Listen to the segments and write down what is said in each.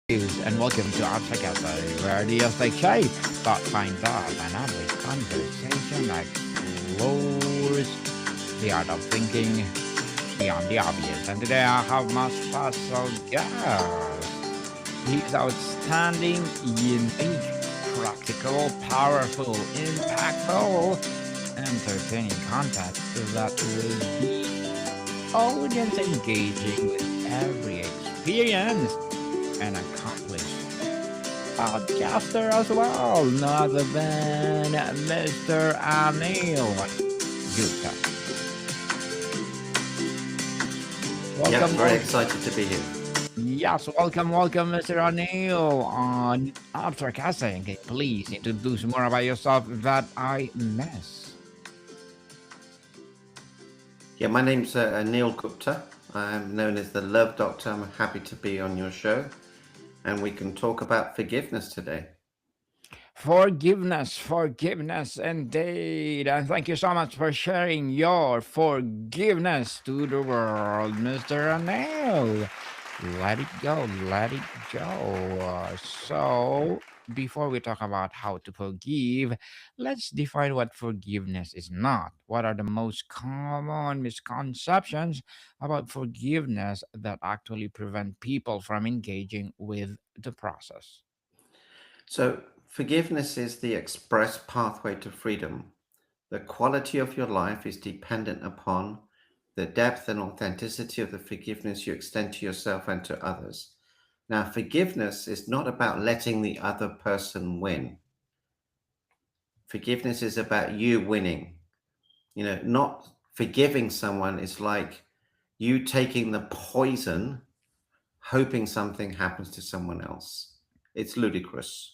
And welcome to our Cafe, where ideas take shape, thought finds art, and every conversation explores the art of thinking beyond the obvious. And today I have my special guest. He's outstanding, unique, practical, powerful, impactful, entertaining content that will be audience engaging with every experience and accomplished podcaster as well, no other than Mr. Anil Gupta. Yep, Welcome, very welcome. excited to be here. Yes, welcome, Mr. Anil on Abstracasting. Can you please introduce more about yourself that I miss? Yeah, my name's Anil Gupta. I'm known as the Love Doctor. I'm happy to be on your show, and we can talk about forgiveness today. Forgiveness indeed. And thank you so much for sharing your forgiveness to the world, Mr. Anil. Let it go. So, before we talk about how to forgive, let's define what forgiveness is not. What are the most common misconceptions about forgiveness that actually prevent people from engaging with the process? So, forgiveness is the express pathway to freedom. The quality of your life is dependent upon the depth and authenticity of the forgiveness you extend to yourself and to others. Now, forgiveness is not about letting the other person win. Forgiveness is about you winning. Not forgiving someone is like you taking the poison, hoping something happens to someone else. It's ludicrous.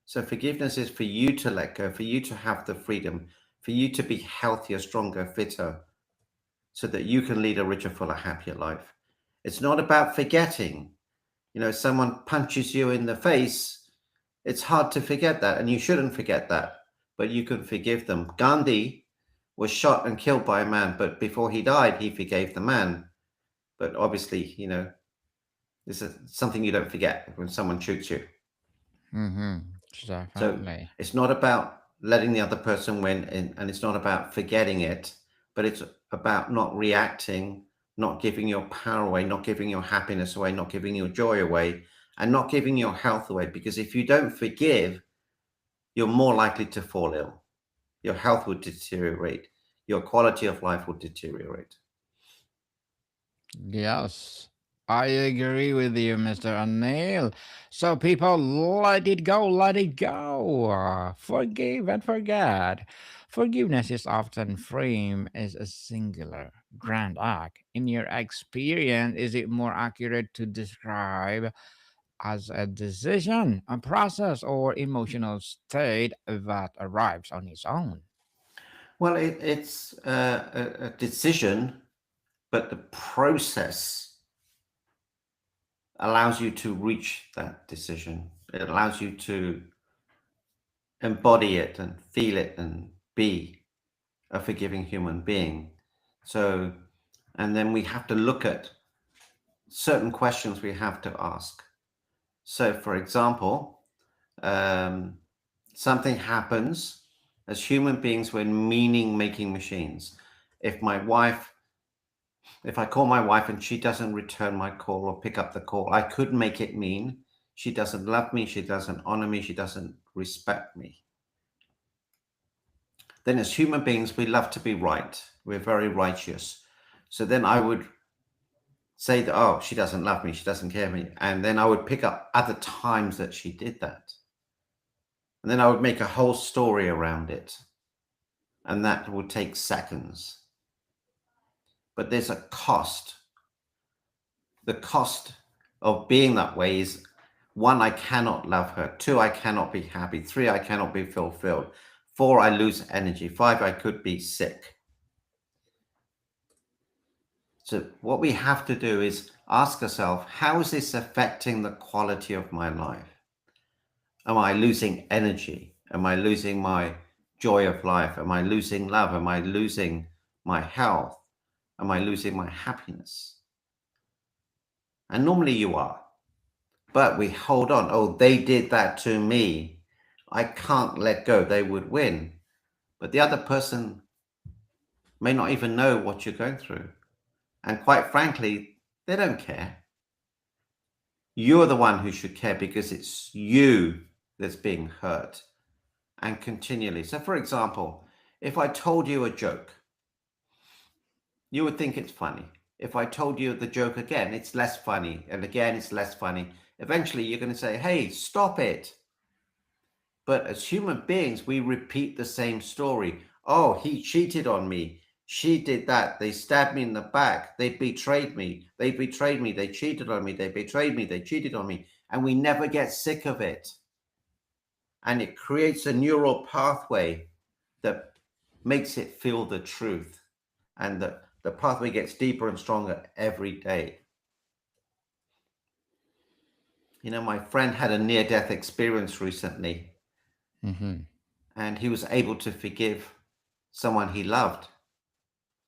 So, forgiveness is for you to let go, for you to have the freedom, for you to be healthier, stronger, fitter, so that you can lead a richer, fuller, happier life. It's not about forgetting. Someone punches you in the face, it's hard to forget that, and you shouldn't forget that, but you can forgive them. Gandhi was shot and killed by a man, but before he died, he forgave the man. But obviously, this is something you don't forget when someone shoots you. Mm-hmm. So Definitely. it's not about letting the other person win, and it's not about forgetting it, but it's about not reacting, not giving your power away, not giving your happiness away, not giving your joy away, and not giving your health away. Because if you don't forgive, you're more likely to fall ill. Your health will deteriorate. Your quality of life will deteriorate. Yes, I agree with you, Mr. Anil. So, people, let it go. Forgive and forget. Forgiveness is often framed as a singular, grand act. In your experience, is it more accurate to describe as a decision, a process, or emotional state that arrives on its own? Well, it's a decision, but the process allows you to reach that decision. It allows you to embody it and feel it and be a forgiving human being. So, and then we have to look at certain questions we have to ask. So, for example, um, something happens as human beings, we're meaning making machines. If my wife, if I call my wife and she doesn't return my call or pick up the call, I could make it mean she doesn't love me, she doesn't honor me, she doesn't respect me. Then, as human beings, we love to be right. We're very righteous. So then I would say that, oh, she doesn't love me, she doesn't care me. And then I would pick up other times that she did that. And then I would make a whole story around it. And that would take seconds. But there's a cost. The cost of being that way is one, I cannot love her. Two, I cannot be happy. Three, I cannot be fulfilled. Four, I lose energy. Five, I could be sick. So what we have to do is ask ourselves, how is this affecting the quality of my life? Am I losing energy? Am I losing my joy of life? Am I losing love? Am I losing my health? Am I losing my happiness? And normally you are. but we hold on. Oh, they did that to me. I can't let go. They would win. But the other person may not even know what you're going through. And quite frankly, they don't care. You're the one who should care because it's you that's being hurt and continually. So, for example, if I told you a joke, you would think it's funny. If I told you the joke again, it's less funny. And again, it's less funny. Eventually, you're going to say, hey, stop it. But as human beings, we repeat the same story. Oh, he cheated on me. She did that. They stabbed me in the back. They betrayed me. They betrayed me. They cheated on me. They betrayed me. They cheated on me. And we never get sick of it. And it creates a neural pathway that makes it feel the truth. And the pathway gets deeper and stronger every day. You know, my friend had a near death experience recently, Mm-hmm. and he was able to forgive someone he loved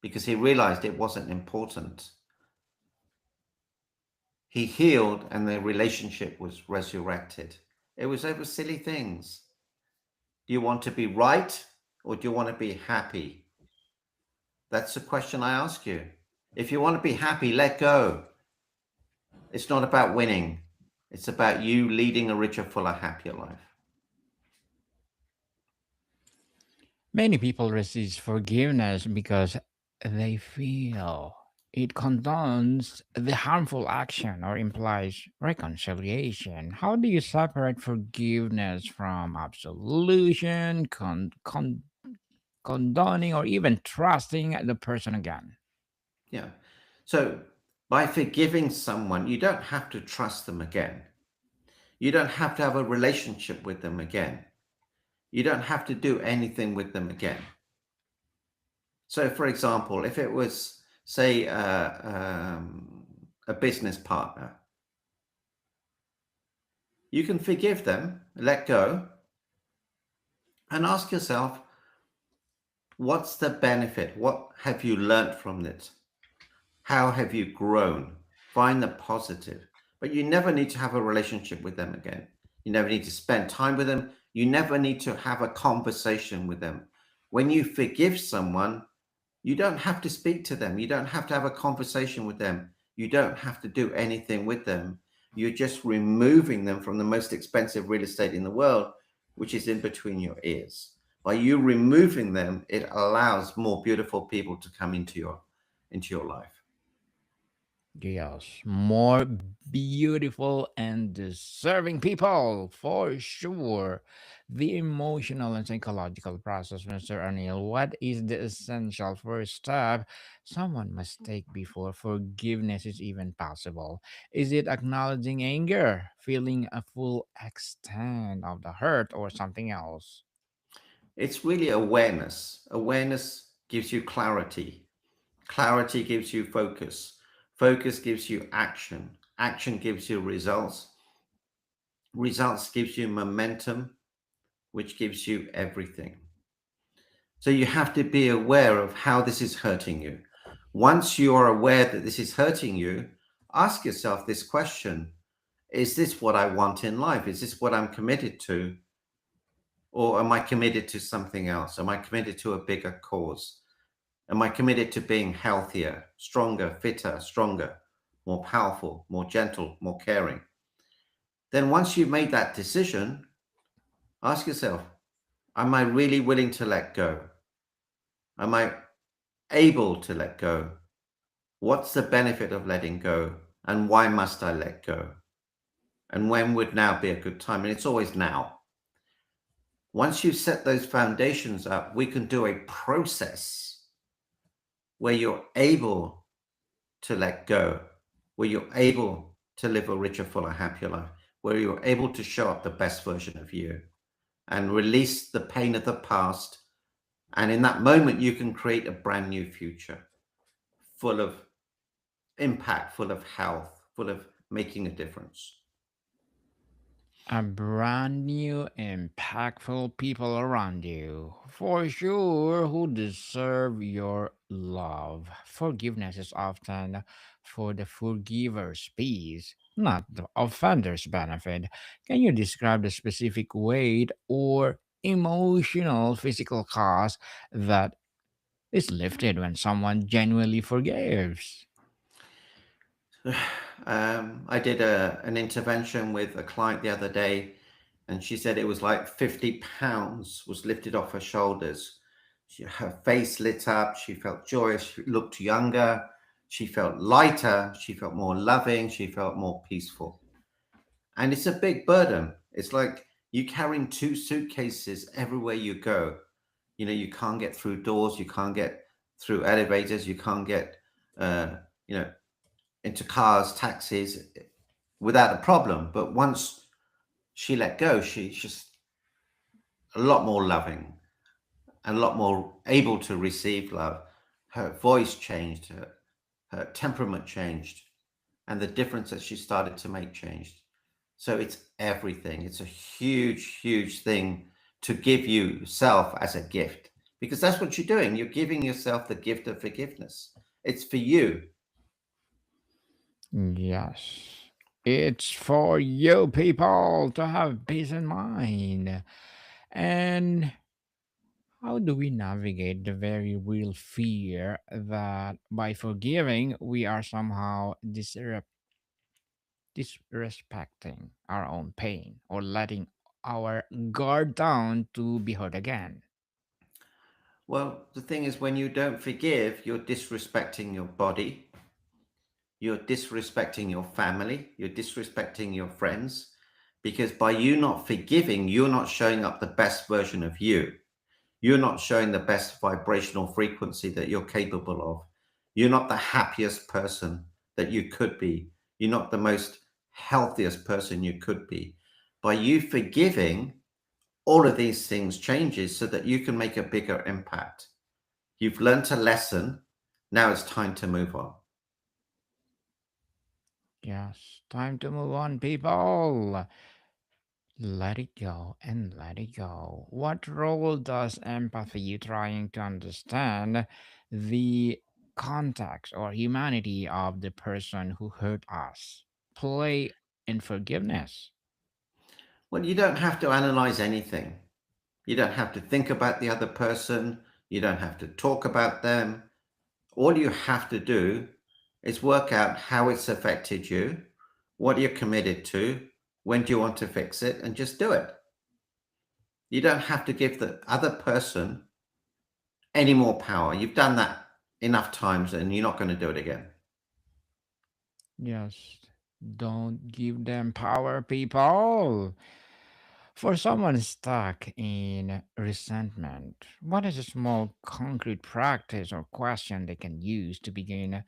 because he realized it wasn't important. He healed and the relationship was resurrected. It was over silly things. Do you want to be right or do you want to be happy? That's the question I ask you. If you want to be happy, let go. It's not about winning. It's about you leading a richer, fuller, happier life. Many people resist forgiveness because they feel it condones the harmful action or implies reconciliation. How do you separate forgiveness from absolution, condoning, or even trusting the person again? Yeah. So by forgiving someone, you don't have to trust them again. You don't have to have a relationship with them again. You don't have to do anything with them again. So, for example, if it was, say, a business partner, you can forgive them, let go, and ask yourself, what's the benefit? What have you learned from it? How have you grown? Find the positive. But you never need to have a relationship with them again. You never need to spend time with them. You never need to have a conversation with them. When you forgive someone, you don't have to speak to them. You don't have to have a conversation with them. You don't have to do anything with them. You're just removing them from the most expensive real estate in the world, which is in between your ears. By you removing them, it allows more beautiful people to come into your life. Yes, more beautiful and deserving people for sure. The emotional and psychological process, Mr. Anil. What is the essential first step someone must take before forgiveness is even possible? Is it acknowledging anger, feeling a full extent of the hurt, or something else? It's really awareness. Awareness gives you clarity. Clarity gives you focus. Focus gives you action. Action gives you results. Results gives you momentum, which gives you everything. So you have to be aware of how this is hurting you. Once you are aware that this is hurting you, ask yourself this question: is this what I want in life? Is this what I'm committed to? Or am I committed to something else? Am I committed to a bigger cause? Am I committed to being healthier, stronger, fitter, stronger, more powerful, more gentle, more caring? Then once you've made that decision, ask yourself, am I really willing to let go? Am I able to let go? What's the benefit of letting go? And why must I let go? And when would now be a good time? And it's always now. Once you've set those foundations up, we can do a process where you're able to let go, where you're able to live a richer, fuller, happier life, where you're able to show up the best version of you and release the pain of the past. And in that moment, you can create a brand new future full of impact, full of health, full of making a difference. A brand new, impactful people around you, for sure, who deserve your love. Forgiveness is often for the forgiver's peace, not the offender's benefit. Can you describe the specific weight or emotional physical cost that is lifted when someone genuinely forgives? I did an intervention with a client the other day, and she said it was like 50 pounds was lifted off her shoulders. Her face lit up. She felt joyous. She looked younger. She felt lighter. She felt more loving. She felt more peaceful. And it's a big burden. It's like you carrying two suitcases everywhere you go. You know, you can't get through doors. You can't get through elevators. You can't get, uh, you know, into cars, taxis without a problem. But once she let go, she's just a lot more loving and a lot more able to receive love. Her voice changed, her temperament changed, and the difference that she started to make changed. So it's everything. It's a huge, huge thing to give yourself as a gift because that's what you're doing. You're giving yourself the gift of forgiveness. It's for you. Yes. It's for you people to have peace in mind. And how do we navigate the very real fear that by forgiving, we are somehow disrespecting our own pain or letting our guard down to be hurt again? Well, the thing is, when you don't forgive, you're disrespecting your body, you're disrespecting your family, you're disrespecting your friends, because by you not forgiving, you're not showing up the best version of you. You're not showing the best vibrational frequency that you're capable of. You're not the happiest person that you could be. You're not the most healthiest person you could be. By you forgiving, all of these things changes so that you can make a bigger impact. You've learned a lesson. Now it's time to move on. Yes, time to move on, people. Let it go and let it go. What role does empathy, trying to understand the context or humanity of the person who hurt us, play in forgiveness? Well, you don't have to analyze anything. You don't have to think about the other person. You don't have to talk about them. All you have to do is work out how it's affected you, what you're committed to, when do you want to fix it, and just do it. You don't have to give the other person any more power. You've done that enough times and you're not going to do it again. Yes, don't give them power, people. For someone stuck in resentment, what is a small concrete practice or question they can use to begin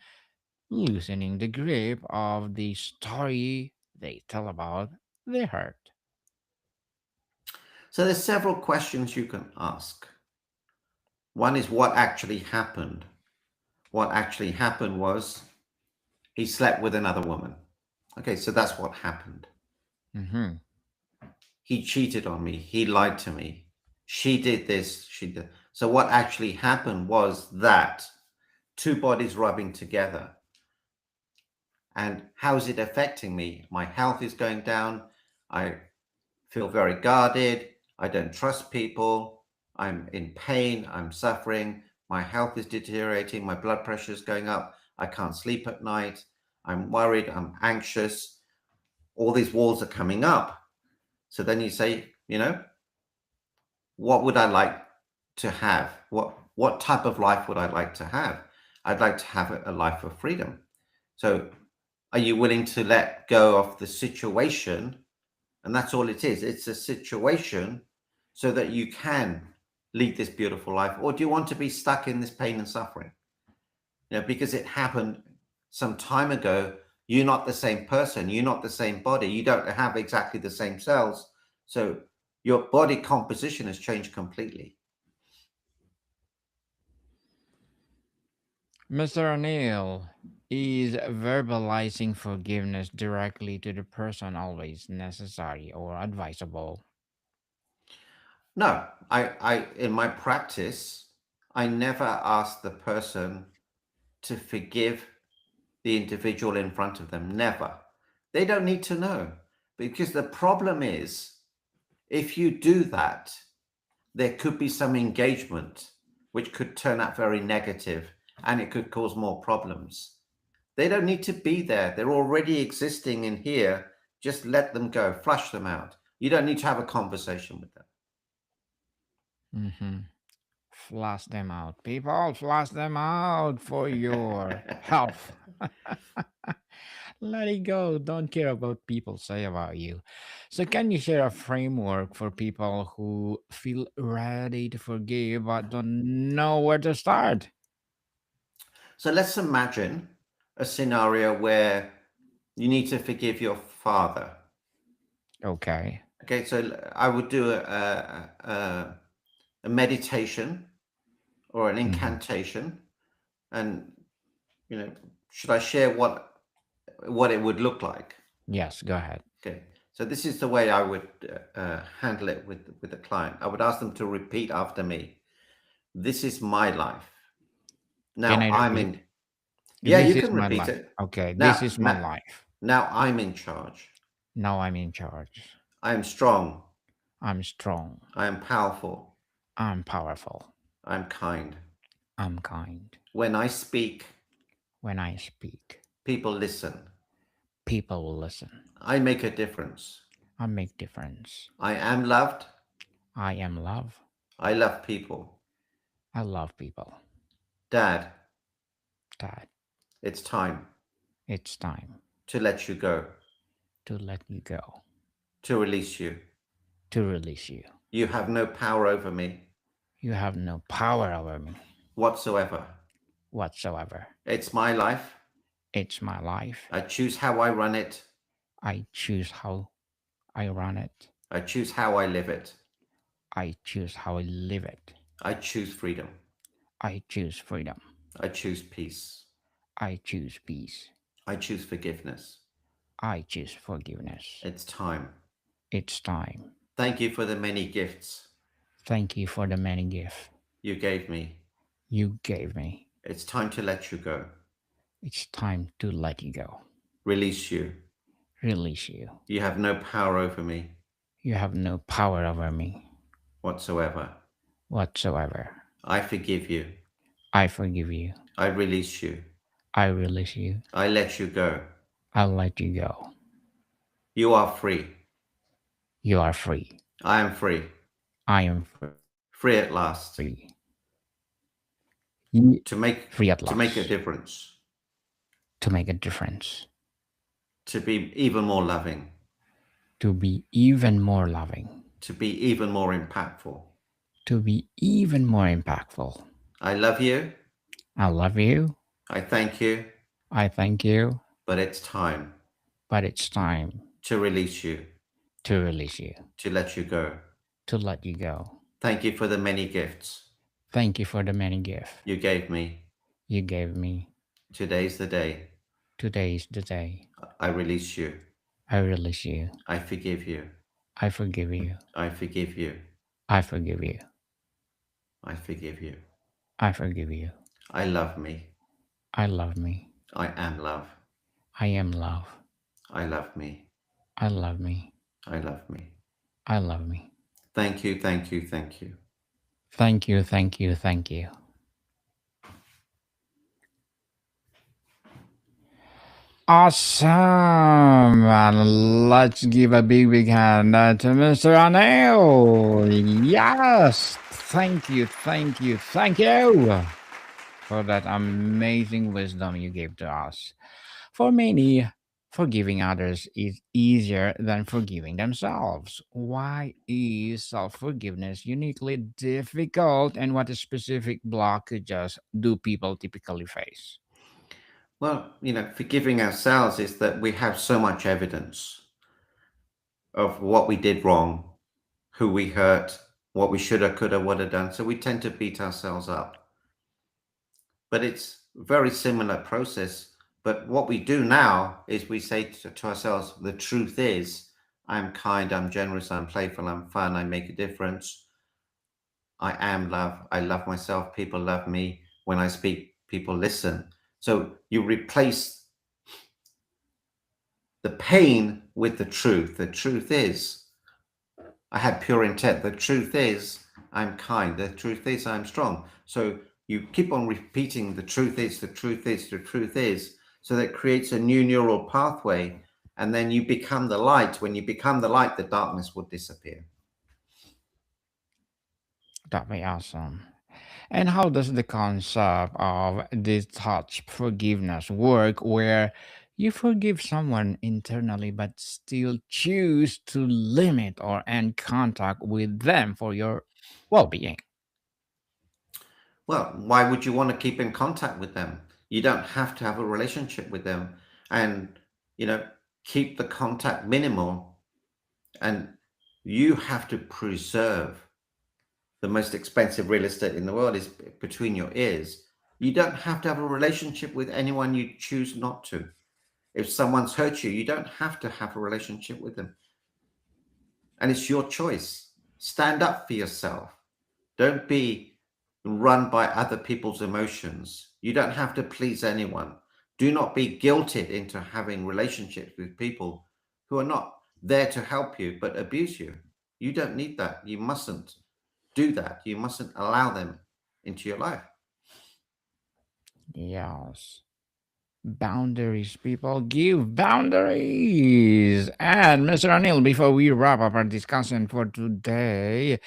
loosening the grip of the story they tell about their hurt? So there's several questions you can ask. One is what actually happened. What actually happened was he slept with another woman. Okay, so that's what happened. Mm-hmm. He cheated on me. He lied to me. She did this. She did. So what actually happened was that two bodies rubbing together. And how is it affecting me? My health is going down. I feel very guarded. I don't trust people. I'm in pain. I'm suffering. My health is deteriorating. My blood pressure is going up. I can't sleep at night. I'm worried. I'm anxious. All these walls are coming up. So then you say, what would I like to have? What type of life would I like to have? I'd like to have a life of freedom. So are you willing to let go of the situation? And that's all it is. It's a situation so that you can lead this beautiful life. Or do you want to be stuck in this pain and suffering? Because it happened some time ago, you're not the same person. You're not the same body. You don't have exactly the same cells. So your body composition has changed completely. Mr. O'Neill, is verbalizing forgiveness directly to the person always necessary or advisable? No, I in my practice, I never ask the person to forgive the individual in front of them. Never. They don't need to know, because the problem is, if you do that, there could be some engagement which could turn out very negative, and it could cause more problems. They don't need to be there. They're already existing in here. Just let them go, flush them out. You don't need to have a conversation with them. Mm-hmm. Flush them out. People, flush them out for your health. Let it go. Don't care about people say about you. So, can you share a framework for people who feel ready to forgive but don't know where to start? So let's imagine a scenario where you need to forgive your father. Okay. Okay, so I would do a meditation or an Hmm. incantation, and should I share what it would look like? Yes, go ahead. Okay, so this is the way I would handle it with the client. I would ask them to repeat after me. This is my life. Can Now I I'm repeat? in. Yeah, This you is can my repeat life. it. Okay, this Now, is my now, life. now I'm in charge. Now I'm in charge. I am strong. I'm strong. I am powerful. I'm powerful. I'm kind. I'm kind. When I speak, When I speak, people listen. people will listen. I make a difference. I make difference. I am loved. I am love. I love people. I love people. Dad, Dad, it's time it's time to let you go, to let you go, to release you. to release you. You have no power over me You have no power over me whatsoever. whatsoever. It's my life. It's my life. I choose how I run it. I choose how I run it. I choose how I live it. I choose how I live it. I choose freedom. I choose freedom. I choose peace. I choose peace. I choose forgiveness. I choose forgiveness. It's time. It's time. Thank you for the many gifts Thank you for the many gifts you gave me. you gave me. It's time to let you go, It's time to let you go. release you. Release you. You have no power over me You have no power over me whatsoever. whatsoever. I forgive you. I forgive you. I release you. I release you. I let you go. I let you go. You are free. You are free. I am free. I am Free at last. free. You To make free at to make a last. difference. To make a difference. To be even more loving. To be even more loving. To be even more impactful. To be even more impactful. I love you. I love you. I thank you. I thank you. But it's time But it's time to release you, to release you. to let you go. To let you go. Thank you for the many gifts Thank you for the many gifts you gave me. you gave me. Today's the day. Today is the day. I release you. I release you. I forgive you. I forgive you. I forgive you. I forgive you. I forgive you. I forgive you. I love me. I love me. I am love. I am love. I love me. I love me. I love me. I love me. Thank you, thank you, thank you. Thank you, thank you, thank you. Awesome! And let's give a big, big hand to Mr. Anil. Yes! Thank you, thank you, thank you for that amazing wisdom you gave to us. For many, forgiving others is easier than forgiving themselves. Why is self forgiveness uniquely difficult, and what specific blockages do people typically face? Well, forgiving ourselves is that we have so much evidence of what we did wrong, who we hurt, what we should have, could have, would have done. So we tend to beat ourselves up. But it's a very similar process. But what we do now is we say to ourselves, the truth is, I'm kind, I'm generous, I'm playful, I'm fun, I make a difference. I am love. I love myself. People love me. When I speak, people listen. So you replace the pain with the truth. The truth is, I had pure intent. The truth is, I'm kind. The truth is, I'm strong. So you keep on repeating the truth is, the truth is, the truth is. So that creates a new neural pathway. And then you become the light. When you become the light, the darkness will disappear. That'd be awesome. And how does the concept of detached forgiveness work where you forgive someone internally but still choose to limit or end contact with them for your well being? Well, why would you want to keep in contact with them? You don't have to have a relationship with them. And, you know, keep the contact minimal. And you have to preserve the most expensive real estate in the world is between your ears. You don't have to have a relationship with anyone you choose not to. If someone's hurt you, you don't have to have a relationship with them. And it's your choice. Stand up for yourself. Don't be run by other people's emotions. You don't have to please anyone. Do not be guilted into having relationships with people who are not there to help you but abuse you. You don't need that. You mustn't do that. You mustn't allow them into your life. Yes. Boundaries, people. Give boundaries. And Mr. Anil, before we wrap up our discussion for today,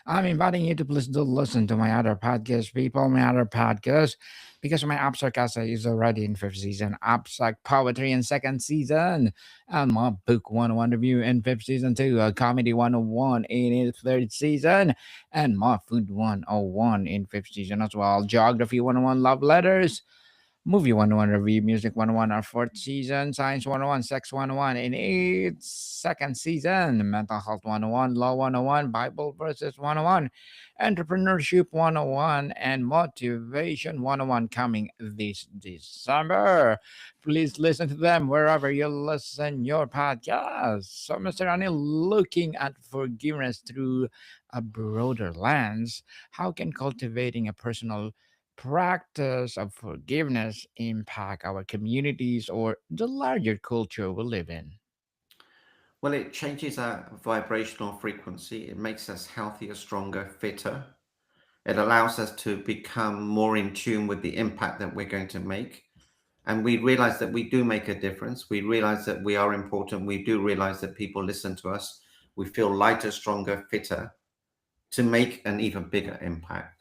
I'm inviting you to please do listen to my other podcast, people, my other podcast, because my Abstract essay is already in fifth season, Abstract Poetry in second season, and my Book 101 review in fifth season too, Comedy 101 in its third season, and my Food 101 in fifth season as well, Geography 101 Love Letters, Movie 101 Review, Music 101, our fourth season, Science 101, Sex 101 in its second season, Mental Health 101, Law 101, Bible Verses 101, Entrepreneurship 101, and Motivation 101 coming this December. Please listen to them wherever you listen your podcast. So, Mr. Anil, looking at forgiveness through a broader lens, how can cultivating a personal practice of forgiveness impact our communities or the larger culture we live in? Well, it changes our vibrational frequency. It makes us healthier, stronger, fitter. It allows us to become more in tune with the impact that we're going to make. And we realize that we do make a difference. We realize that we are important. We do realize that people listen to us. We feel lighter, stronger, fitter to make an even bigger impact.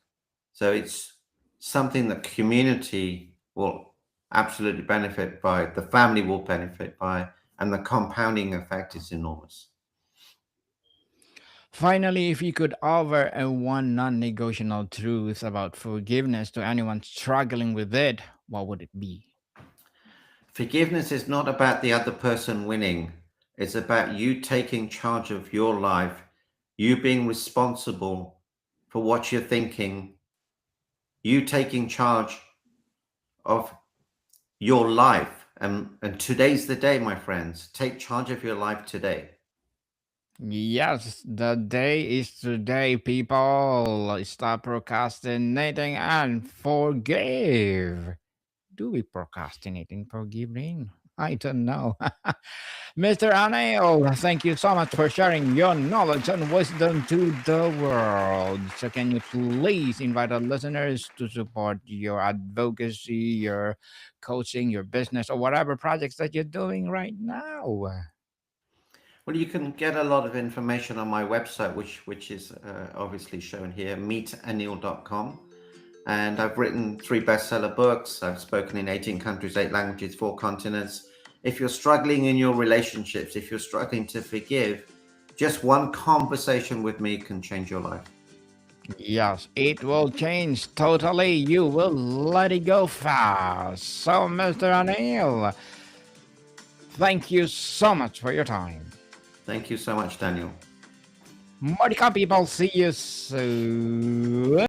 So it's something that community will absolutely benefit by, the family will benefit by, and the compounding effect is enormous. Finally, if you could offer a one non negotiable truth about forgiveness to anyone struggling with it, what would it be? Forgiveness is not about the other person winning. It's about you taking charge of your life, you being responsible for what you're thinking, you taking charge of your life. And today's the day, my friends. Take charge of your life today. Yes, the day is today, people. Stop procrastinating and forgive. Do we procrastinate in forgiving? I don't know. Mr. Anil, thank you so much for sharing your knowledge and wisdom to the world. So, can you please invite our listeners to support your advocacy, your coaching, your business, or whatever projects that you're doing right now? Well, you can get a lot of information on my website, which is obviously shown here, meetanil.com. And I've written 3 bestseller books. I've spoken in 18 countries, 8 languages, 4 continents. If you're struggling in your relationships, if you're struggling to forgive, just one conversation with me can change your life. Yes, it will change totally. You will let it go fast. So, Mr. Anil, thank you so much for your time. Thank you so much, Daniel. More to come, people. See you soon.